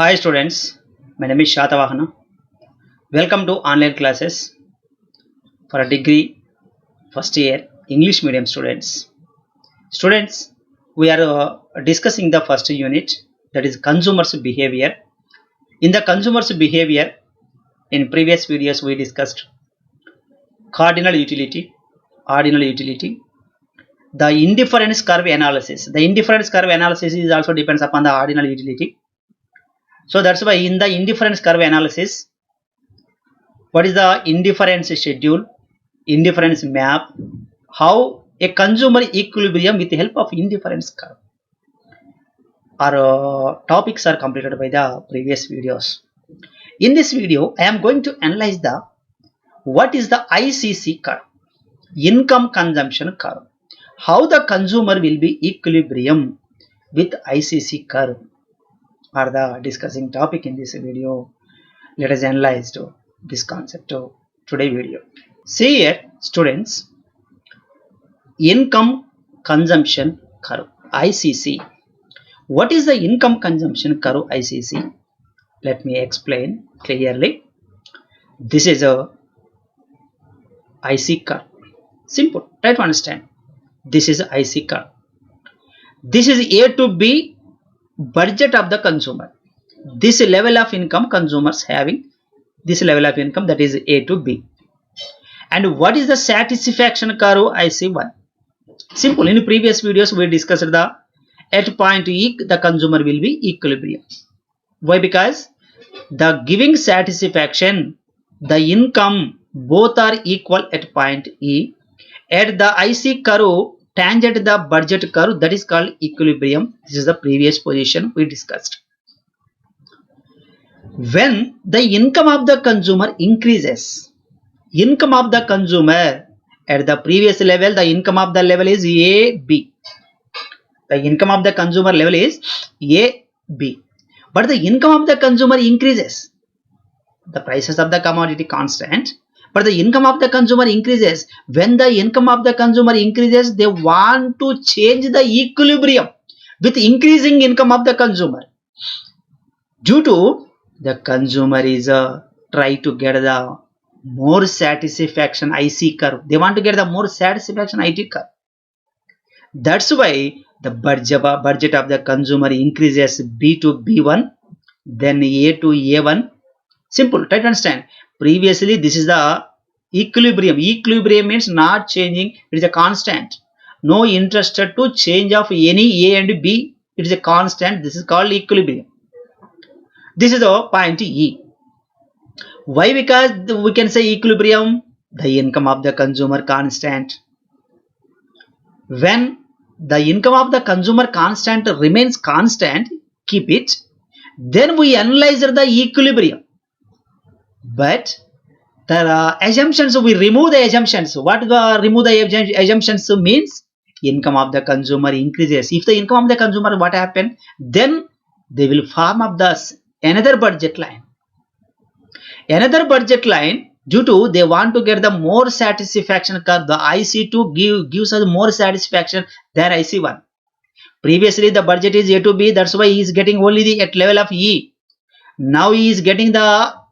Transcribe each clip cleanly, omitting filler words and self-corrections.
Hi students, my name is Shatavahana. Welcome to online classes for a degree first year English medium students. Students, we are discussing the first unit, that is consumers behavior. In the consumers behavior, in previous videos we discussed cardinal utility, ordinal utility, the indifference curve analysis. The indifference curve analysis is also depends upon the ordinal utility. So that's why in the indifference curve analysis, what is the indifference schedule, indifference map, how a consumer equilibrium with the help of indifference curve. Our topics are completed by the previous videos. In this video, I am going to analyze the what is the ICC curve, income consumption curve, how the consumer will be equilibrium with ICC curve are the discussing topic in this video. Let us analyze this concept of today video. See here, students, income consumption curve ICC. What is the income consumption curve ICC? Let me explain clearly. This is a IC curve. Simple, try to understand. This is IC curve. This is A to B budget of the consumer. This level of income consumers having this level of income, that is A to B. And what is the satisfaction curve IC1? Simple, in previous videos we discussed the at point E the consumer will be equilibrium. Why? Because the giving satisfaction, the income both are equal at point E. At the IC curve tangent the budget curve, that is called equilibrium. This is the previous position we discussed. When the income of the consumer increases, income of the consumer at the previous level, the income of the level is A, B. The income of the consumer level is A, B. But the income of the consumer increases. The prices of the commodity constant, but the income of the consumer increases. When the income of the consumer increases, they want to change the equilibrium with increasing income of the consumer. Due to the consumer is try to get the more satisfaction IC curve. They want to get the more satisfaction IT curve. That's why the budget of the consumer increases B to B1, then A to A1. Simple, try to understand. Previously, this is the equilibrium. Equilibrium means not changing. It is a constant. No interest to change of any A and B. It is a constant. This is called equilibrium. This is the point E. Why? Because we can say equilibrium, the income of the consumer constant. When the income of the consumer constant remains constant, keep it, then we analyze the equilibrium. But the assumptions, we remove the assumptions. What the remove the assumptions means? Income of the consumer increases. If the income of the consumer, what happened? Then they will form up the another budget line. Another budget line, due to they want to get the more satisfaction curve. The IC2 gives us more satisfaction than IC1. Previously the budget is A to B, that's why he is getting only the at level of E. Now he is getting the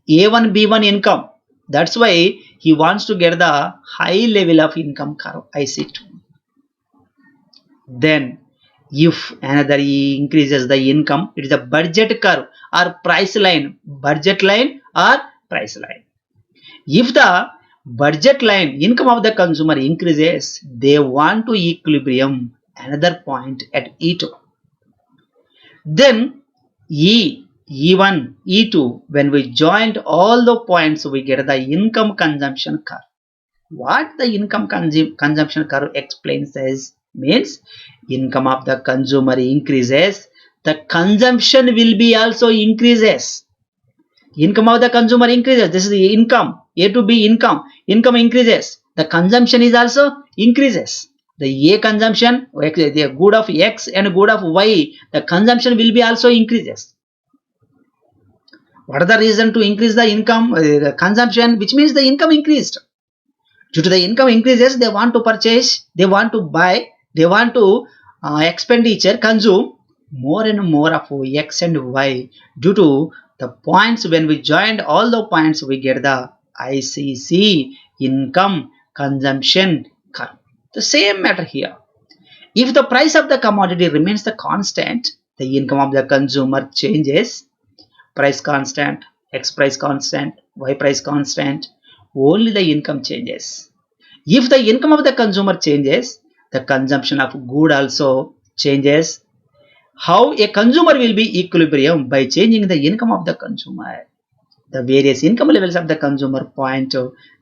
A1 B1 income. That's why he wants to get the high level of income curve IC2. Then if another E increases the income, it is a budget curve or price line. Budget line or price line. If the budget line income of the consumer increases, they want to equilibrium another point at E2. Then E1, E2, when we joined all the points, we get the income consumption curve. What the income consumption curve explains is, means income of the consumer increases, the consumption will be also increases. Income of the consumer increases. This is the income, A to B income. Income increases. The consumption is also increases. The A consumption, the good of X and good of Y, the consumption will be also increases. What are the reason to increase the income, the consumption, which means the income increased. Due to the income increases, they want to purchase, they want to buy, they want to expenditure, consume. more and more of x and y due to the points. When we joined all the points, we get the ICC, income consumption curve. The same matter here. If the price of the commodity remains the constant, the income of the consumer changes. Price constant, x price constant, y price constant, only the income changes. If the income of the consumer changes, the consumption of good also changes. How a consumer will be equilibrium? By changing the income of the consumer. The various income levels of the consumer point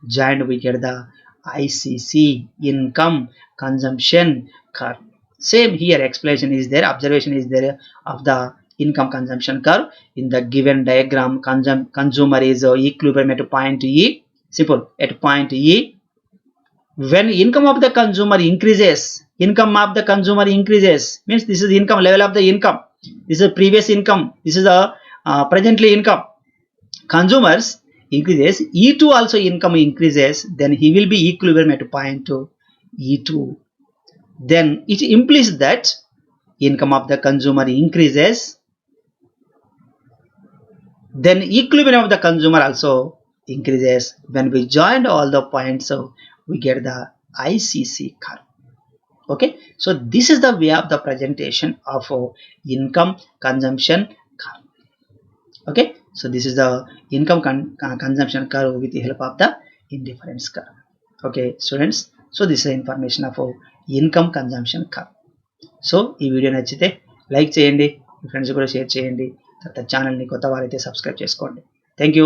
joined, we get the ICC, income consumption curve. Same here, explanation is there, observation is there of the income consumption curve. In the given diagram, consumer is equilibrium at point E. Simple, at point E. When income of the consumer increases, means this is income level of the income. This is previous income. This is the presently income. Consumers increases, E2 also income increases, then he will be equilibrium at point E2. Then it implies that income of the consumer increases, then equilibrium of the consumer also increases. When we joined all the points, we get the ICC curve. Okay, so this is the way of the presentation of income consumption curve. Okay, so this is the income consumption curve with the help of the indifference curve. Okay students, so this is the information of income consumption curve. So ఈ video నచ్చితే like చేయండి, మీ friends కూడా share చేయండి, తర్వాత ఛానల్ని కొత్త వారైతే subscribe చేసుకోండి. Thank you.